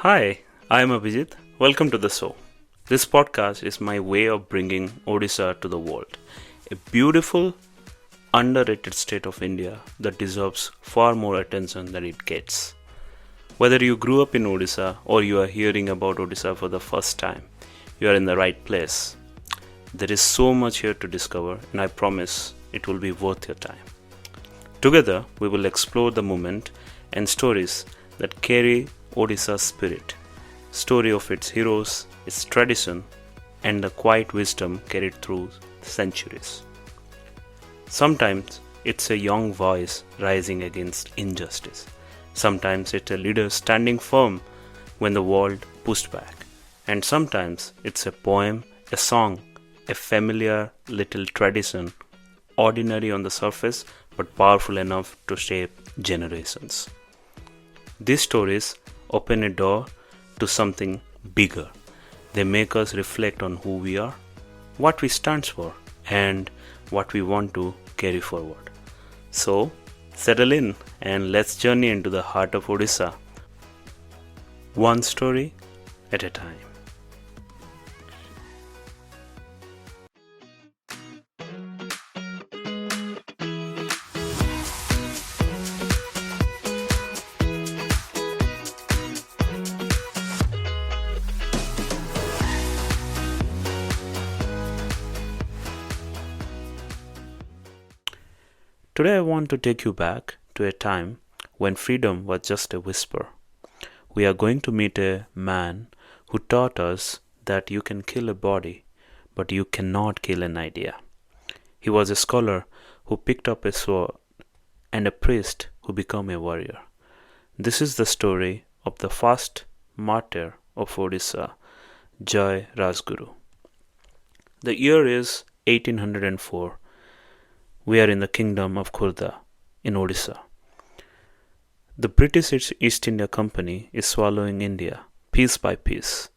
Hi, I am Abhijit. Welcome to the show. This podcast is my way of bringing Odisha to the world, a beautiful, underrated state of India that deserves far more attention than it gets. Whether you grew up in Odisha or you are hearing about Odisha for the first time, you are in the right place. There is so much here to discover, and I promise it will be worth your time. Together, we will explore the moment and stories that carry Odisha's spirit, story of its heroes, its tradition, and the quiet wisdom carried through centuries. Sometimes it's a young voice rising against injustice. Sometimes it's a leader standing firm when the world pushed back. And sometimes it's a poem, a song, a familiar little tradition, ordinary on the surface but powerful enough to shape generations. These stories open a door to something bigger. They make us reflect on who we are, what we stand for, and what we want to carry forward. So, settle in and let's journey into the heart of Odisha, one story at a time. Today, I want to take you back to a time when freedom was just a whisper. We are going to meet a man who taught us that you can kill a body, but you cannot kill an idea. He was a scholar who picked up a sword and a priest who became a warrior. This is the story of the first martyr of Odisha, Jayee Rajguru. The year is 1804. We are in the kingdom of Khurda in Odisha. The British East India Company is swallowing India piece by piece.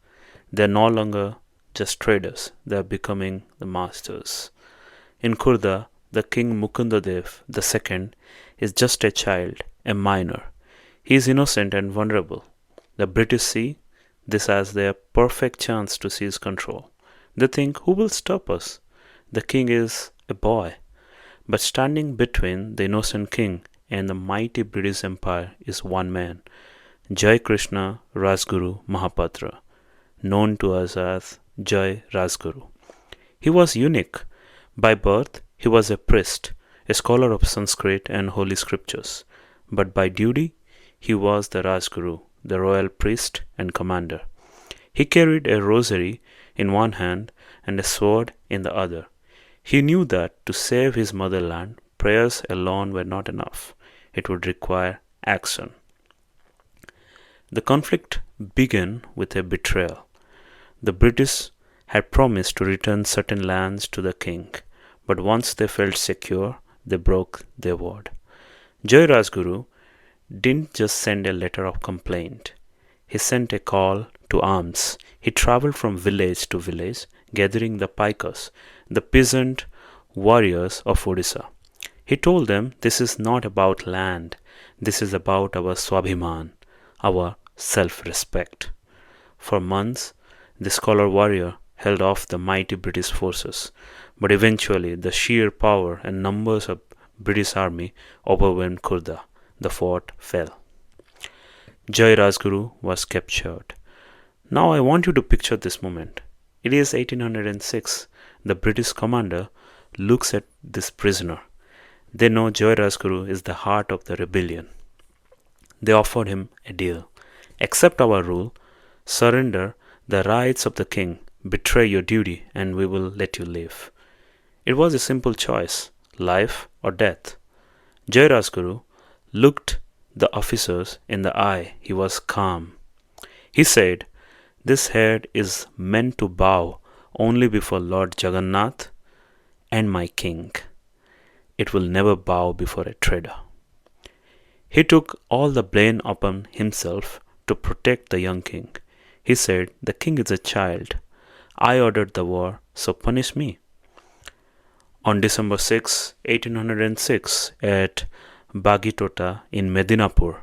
They are no longer just traders, they are becoming the masters. In Khurda, the King Mukundadev II is just a child, a minor. He is innocent and vulnerable. The British see this as their perfect chance to seize control. They think, who will stop us? The king is a boy. But standing between the innocent king and the mighty British Empire is one man, Jayee Krishna Rajguru Mahapatra, known to us as Jayee Rajguru. He was unique. By birth, he was a priest, a scholar of Sanskrit and holy scriptures. But by duty, he was the Rajguru, the royal priest and commander. He carried a rosary in one hand and a sword in the other. He knew that to save his motherland, prayers alone were not enough. It would require action. The conflict began with a betrayal. The British had promised to return certain lands to the king, but once they felt secure, they broke their word. Jayee Rajguru didn't just send a letter of complaint. He sent a call to arms. He traveled from village to village, gathering the Paikas, the peasant warriors of Odisha. He told them, this is not about land, this is about our Swabhiman, our self-respect. For months, the scholar warrior held off the mighty British forces, but eventually the sheer power and numbers of British army overwhelmed Khurda. The fort fell. Jayee Rajguru was captured. Now I want you to picture this moment. It is 1806. The British commander looks at this prisoner. They know Jayee Rajguru is the heart of the rebellion. They offered him a deal. Accept our rule, surrender the rights of the king, betray your duty, and we will let you live. It was a simple choice, life or death. Jayee Rajguru looked the officers in the eye. He was calm. He said, this head is meant to bow only before Lord Jagannath and my king. It will never bow before a trader. He took all the blame upon himself to protect the young king. He said, the king is a child. I ordered the war, so punish me. On December 6, 1806, at Bagitota in Medinapur,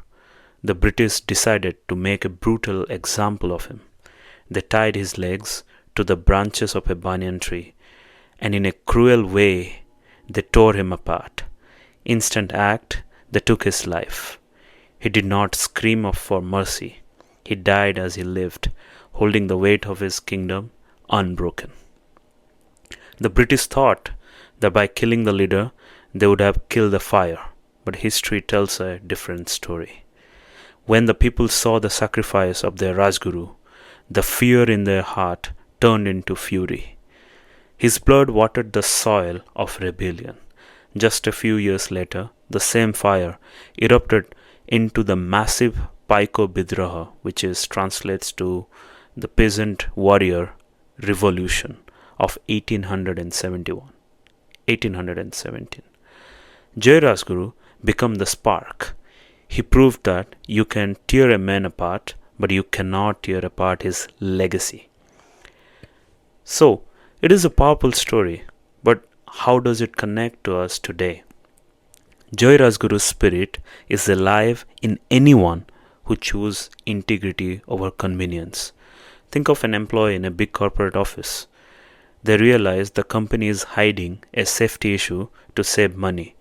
the British decided to make a brutal example of him. They tied his legs to the branches of a banyan tree, and in a cruel way, they tore him apart. Instant act, they took his life. He did not scream for mercy. He died as he lived, holding the weight of his kingdom unbroken. The British thought that by killing the leader, they would have killed the fire, but history tells a different story. When the people saw the sacrifice of their Rajguru, the fear in their heart turned into fury. His blood watered the soil of rebellion. Just a few years later, the same fire erupted into the massive Paiko Bidraha, which translates to the peasant warrior revolution of 1817. Jayee Rajguru became the spark. He proved that you can tear a man apart, but you cannot tear apart his legacy. So, it is a powerful story, but how does it connect to us today? Jayee Rajguru's spirit is alive in anyone who chooses integrity over convenience. Think of an employee in a big corporate office. They realize the company is hiding a safety issue to save money.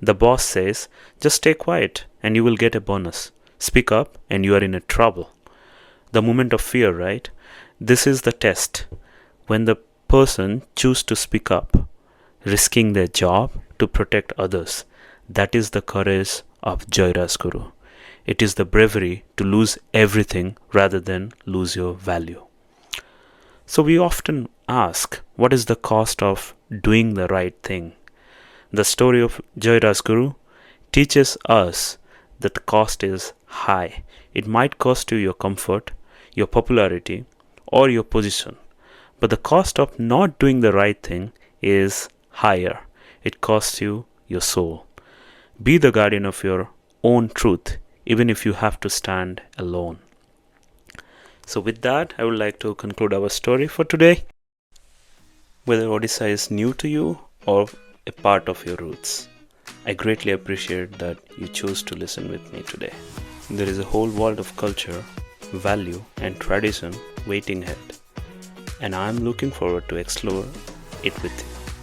The boss says, just stay quiet and you will get a bonus. Speak up and you are in trouble. The moment of fear, right? This is the test. When the person chooses to speak up, risking their job to protect others, that is the courage of Jayee Rajguru. It is the bravery to lose everything rather than lose your value. So we often ask, what is the cost of doing the right thing? The story of Jayee Rajguru teaches us that the cost is high. It might cost you your comfort, your popularity, or your position. But the cost of not doing the right thing is higher. It costs you your soul. Be the guardian of your own truth, even if you have to stand alone. So with that, I would like to conclude our story for today. Whether Odisha is new to you or a part of your roots, I greatly appreciate that you chose to listen with me today. There is a whole world of culture, value, and tradition waiting ahead, and I am looking forward to explore it with you.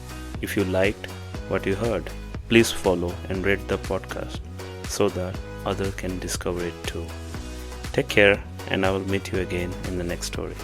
If you liked what you heard, please follow and rate the podcast so that others can discover it too. Take care, and I will meet you again in the next story.